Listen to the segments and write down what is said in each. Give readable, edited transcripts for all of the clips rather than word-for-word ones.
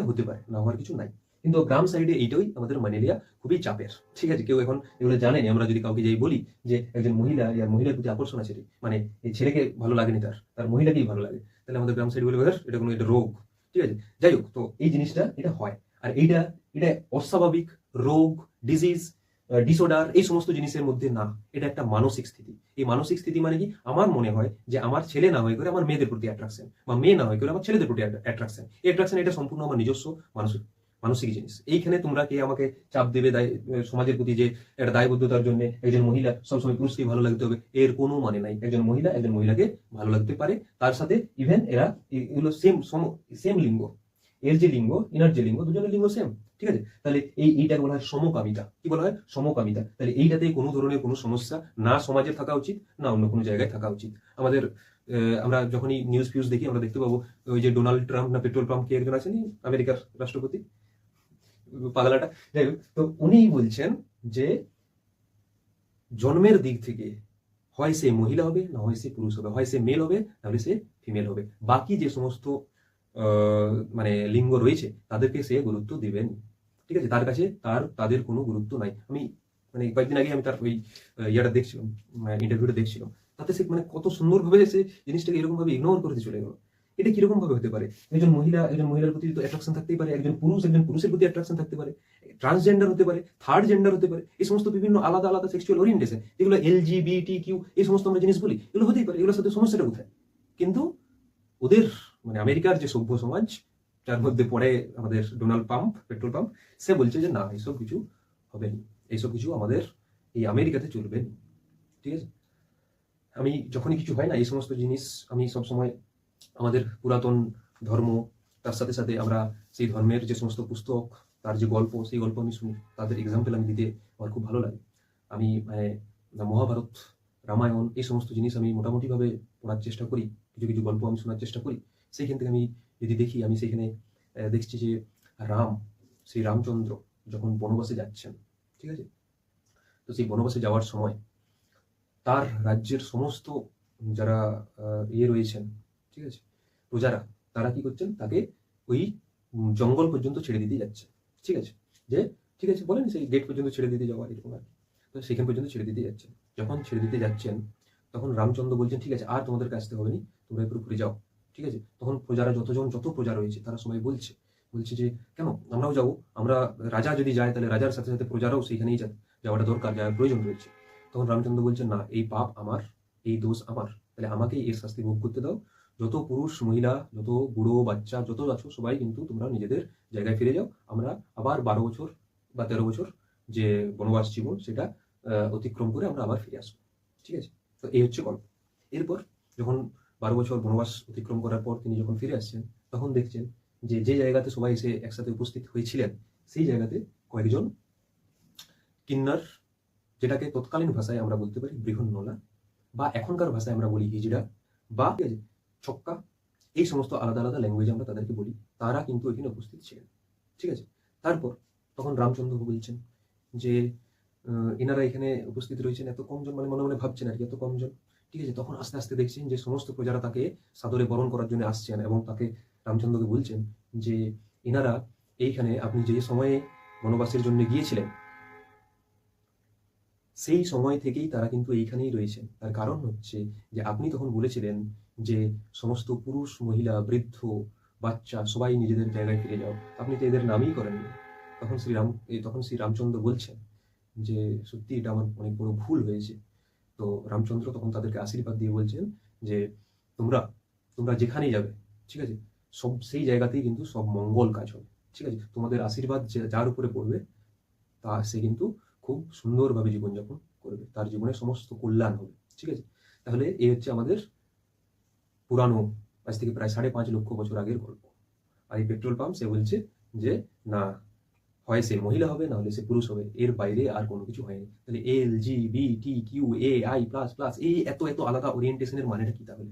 এটা হতে পারে, না হওয়ার কিছু নাই। কিন্তু গ্রাম সাইডে এইটাই আমাদের মানে লিয়া খুবই চাপের। ঠিক আছে, কেউ এখন এগুলো জানেনি। আমরা যদি কাউকে যাই বলি যে একজন মহিলা, ইয়ার মহিলার প্রতি আকর্ষণ আছে, মানে এই ছেলেকে ভালো লাগেনি, তার মহিলাকেই ভালো লাগে, তাহলে আমাদের গ্রাম সাইড বলবে এটা কোনো এটা রোগ। ঠিক আছে, যাই হোক, তো এই জিনিসটা এটা হয়। আর এটা এটা অস্বাভাবিক রোগ, ডিজিজ, ডিসঅর্ডার, এই সমস্ত জিনিসের মধ্যে না। এটা একটা মানসিক স্থিতি। এই মানসিক স্থিতি মানে কি, আমার মনে হয় যে আমার ছেলে না হয়ে করে আমার মেয়েদের প্রতি অ্যাট্রাকশন, বা মেয়ে না হয়ে করে আমার ছেলেদের প্রতি অ্যাট্রাকশন। এই অ্যাট্রাকশন এটা সম্পূর্ণ আমার নিজস্ব মানসিক মানসিক জিনিস। এইখানে তোমরা কে আমাকে চাপ দেবে সমাজের প্রতি যে একটা দায়বদ্ধতার জন্য একজন মহিলা সবসময় পুরুষকে ভালো লাগতে হবে, এর কোনো মানে নাই। একজন মহিলাকে ভালো লাগতে পারে, তার সাথে ইভেন এরা এগুলো সেম লিঙ্গ, এর যে লিঙ্গ, ইনার যে লিঙ্গ, দুজনের লিঙ্গ সেম। ঠিক আছে, তাহলে এইটা বলা হয় সমকামিতা। কি বলা হয়? সমকামিতা। তাহলে এইটাতে কোনো ধরনের কোনো সমস্যা না সমাজে থাকা উচিত, না অন্য কোনো জায়গায় থাকা উচিত। আমাদের আমরা যখনই নিউজ ফিউজ দেখি, আমরা দেখতে পাবো ওই যে ডোনাল্ড ট্রাম্প না পেট্রোল পাম্প কি একজন আছেন আমেরিকার রাষ্ট্রপতি, পাগলাটা, যাই হোক, তো উনি বলছেন যে জন্মের দিক থেকে হয় সে মহিলা হবে, না হয় সে পুরুষ হবে, হয় সে মেল হবে, নাহলে সে ফিমেল হবে। বাকি যে সমস্ত মানে লিঙ্গ রয়েছে তাদেরকে সে গুরুত্ব দিবেন। ঠিক আছে, তার কাছে তাদের কোনো গুরুত্ব নাই। আমি মানে কয়েকদিন আগে আমি তার ওই ইয়াটা দেখছিলাম, ইন্টারভিউটা দেখছিলাম, তাতে সে মানে কত সুন্দরভাবে সে জিনিসটাকে এরকম ভাবে ইগনোর করতে চলে গেল। এটা কিরকম ভাবে হতে পারে? একজন মহিলার প্রতি তো অ্যাট্রাকশন থাকতেই পারে, একজন পুরুষের প্রতি অ্যাট্রাকশন থাকতে পারে, ট্রান্সজেন্ডার হতে পারে, থার্ড জেন্ডার হতে পারে, এই সমস্ত বিভিন্ন আলাদা আলাদা সেক্সুয়াল ওরিয়েন্টেশন, যেগুলো LGBTQ, এই সমস্ত আমরা জিনিস বলি, এগুলো হতেই পারে। এগুলোর সাথে সমস্যাটা কোথায়? কিন্তু ওদের মানে আমেরিকার যে সভ্য সমাজ, যার মধ্যে পড়ে আমাদের ডোনাল্ড পাম্প, পেট্রোল পাম্প, সে বলছে যে না, এইসব কিছু হবে না, এইসব কিছু আমাদের এই আমেরিকাতে চলবে না। ঠিক আছে, আমি যখনই কিছু হয় না এই সমস্ত জিনিস, আমি সবসময় আমাদের পুরাতন ধর্ম, তার সাথে সাথে আমরা সেই ধর্মের যে সমস্ত পুস্তক, তার যে গল্প, সেই গল্প আমি শুনি, তাদের এক্সাম্পল আমি দিতে আমার খুব ভালো লাগে। আমি মানে মহাভারত, রামায়ণ, এই সমস্ত জিনিস আমি মোটামুটিভাবে পড়ার চেষ্টা করি, কিছু কিছু গল্প আমি শোনার চেষ্টা করি। সেইখান থেকে আমি যদি দেখি, আমি সেখানে দেখছি যে শ্রী রামচন্দ্র যখন বনবাসে যাচ্ছেন, ঠিক আছে, তো সেই বনবাসে যাওয়ার সময় তার রাজ্যের সমস্ত যারা রয়েছেন, ঠিক আছে, প্রজারা, তারা কি করছেন, তাকে ওই জঙ্গল পর্যন্ত ছেড়ে দিতে যাচ্ছে। ঠিক আছে, যে ঠিক আছে বলেন সেই গেট পর্যন্ত ছেড়ে দিতে যাওয়া, এরকম আর কি। তো সেখান পর্যন্ত ছেড়ে দিতে যাচ্ছেন। যখন ছেড়ে দিতে যাচ্ছেন, তখন রামচন্দ্র বলছেন ঠিক আছে, আর তোমাদেরকে আসতে হবে না, তোমরা একটু ঘুরে যাও। ঠিক আছে, তখন প্রজারা যত প্রজা রয়েছে তারা সবাই বলছে যে কেন আমরাও যাবো, আমরা রাজা যদি যায় তাহলে রাজার সাথে সাথে প্রজারাও সেইখানেই যাওয়াটা দরকার, যাওয়ার প্রয়োজন রয়েছে। তখন রামচন্দ্র বলছেন না, এই পাপ আমার, এই দোষ আমার, তাহলে আমাকেই এর শাস্তি ভোগ করতে দাও। যত পুরুষ মহিলা, যত বুড়ো বাচ্চা যত আছো, সবাই কিন্তু তোমরা নিজেদের জায়গায় ফিরে যাও। আমরা আবার 12 বছর বা 13 বছর যে বনবাস জীবন, সেটা অতিক্রম করে আমরা আবার ফিরে আসবো। ঠিক আছে, তো এই হচ্ছে গল্প। এরপর যখন 12 বছর বনবাস অতিক্রম করার পর তিনি যখন ফিরে আসছেন, তখন দেখছেন যে জায়গাতে সবাই এসে একসাথে উপস্থিত হয়েছিলেন, সেই জায়গাতে কয়েকজন কিন্নর, যেটাকে তৎকালীন ভাষায় আমরা বলতে পারি বৃহন্নলা, বা এখনকার ভাষায় আমরা বলি হিজড়া, বা ছক্কা, এই সমস্ত আলাদা আলাদা ল্যাঙ্গুয়েজে আমরা তাদেরকে বলি, তারা কিন্তু এখানে উপস্থিত ছিলেন। ঠিক আছে, তারপর তখন রামচন্দ্র বলছেন যে এনারা এখানে উপস্থিত রয়েছেন এত কমজন, মানে মনে মনে ভাবছেন আর কি, এত কমজন। ঠিক আছে, তখন আস্তে আস্তে দেখছেন যে সমস্ত প্রজারা তাকে সাদরে বরণ করার জন্য আসছেন, এবং তাকে রামচন্দ্রকে বলছেন যে এনারা এইখানে আপনি যে সময়ে বনবাসের জন্য গিয়েছিলেন, সেই সময় থেকেই তারা কিন্তু এইখানেই রয়েছেন। তার কারণ হচ্ছে যে আপনি তখন বলেছিলেন যে সমস্ত পুরুষ মহিলা বৃদ্ধ বাচ্চা সবাই নিজেদের জায়গায় ফিরে যাও, আপনি তো এদের নামই করেননি। তখন শ্রী রামচন্দ্র বলছেন যে সত্যি এটা আমার অনেক বড় ভুল হয়েছে। তো রামচন্দ্র তখন তাদেরকে আশীর্বাদ দিয়ে বলছেন যে তোমরা যেখানেই যাবে, ঠিক আছে, সব সেই জায়গাতেই কিন্তু সব মঙ্গল কাজ হবে। ঠিক আছে, তোমাদের আশীর্বাদ যার উপরে পড়বে, সে কিন্তু খুব সুন্দরভাবে জীবনযাপন করবে, তার জীবনে সমস্ত কল্যাণ হবে। ঠিক আছে, তাহলে এই হচ্ছে আমাদের পুরানো, আজ থেকে প্রায় 5.5 লক্ষ বছর আগের গল্প। আর এই পেট্রোল পাম্প সে বলছে যে না, হয় সে মহিলা হবে, না হলে সে পুরুষ হবে, এর বাইরে আর কোনো কিছু হয়নি। তাহলে LGBTQAI++, এই এত এত আলাদা ওরিয়েন্টেশনের মানেটা কি? তাহলে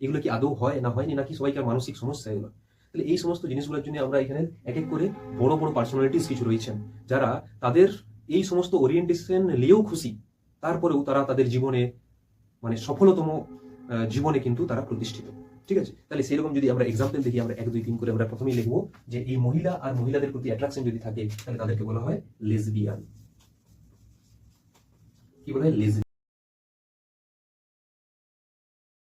এগুলো কি আদৌ হয় না হয়নি, নাকি সবাইকার মানসিক সমস্যা এগুলো? তাহলে এই সমস্ত জিনিসগুলোর জন্য আমরা এখানে এক এক করে বড় বড় পার্সোনালিটিস কিছু রয়েছেন, যারা তাদের এই সমস্ত ওরিয়েন্টেশন নিয়েও খুশি, তারপরেও তারা তাদের জীবনে মানে সফলতম জীবনে কিন্তু তারা প্রতিষ্ঠিত। ঠিক আছে, তাহলে সেরকম যদি আমরা এক্সাম্পল দেখি, আমরা 1 2 3 করে আমরা প্রথমেই লিখবো যে এই মহিলা আর মহিলাদের প্রতি অ্যাট্রাকশন যদি থাকে তাহলে তাদেরকে বলা হয় লেসবিয়ান। কি বলা হয়? লেসবিয়ান।